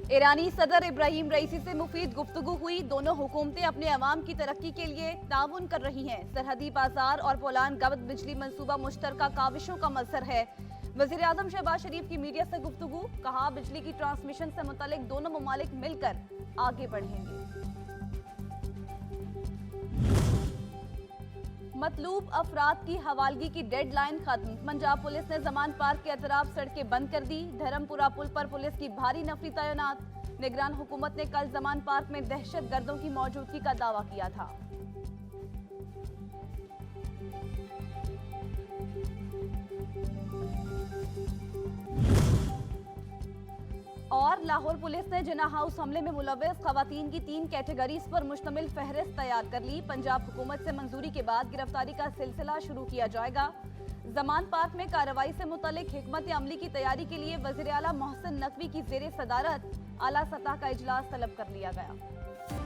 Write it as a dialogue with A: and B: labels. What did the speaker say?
A: ईरानी सदर इब्राहिम रईसी से मुफीद गुफ्तगू हुई। दोनों हुकूमतें अपने अवाम की तरक्की के लिए ताउन कर रही हैं। सरहदी बाजार और पोलान गवत बिजली मंसूबा मुश्तरका काविशों का मजहर है। वजीर आजम शहबाज शरीफ की मीडिया से गुफ्तगू, कहा बिजली की ट्रांसमिशन से मुतालिक दोनों ममालिक मिलकर आगे बढ़ेंगे। मतलूब अफराद की हवालगी की डेडलाइन खत्म। पंजाब पुलिस ने जमान पार्क के अतराफ सड़कें बंद कर दी। धर्मपुरा पुल पर पुलिस की भारी नफरी तैनात। निगरान हुकूमत ने कल जमान पार्क में दहशत गर्दों की मौजूदगी का दावा किया था। और लाहौर पुलिस ने जिना हाउस हमले में मुलव्वस खवातीन की 3 कैटेगरीज पर मुश्तमिल फहरिस्त तैयार कर ली। पंजाब हुकूमत से मंजूरी के बाद गिरफ्तारी का सिलसिला शुरू किया जाएगा। जमान पार्क में कार्रवाई से मुतालिक हिकमत अमली की तैयारी के लिए वज़ीर आला मोहसिन नकवी की ज़ेरे सदारत आला सतह का इजलास तलब कर लिया गया।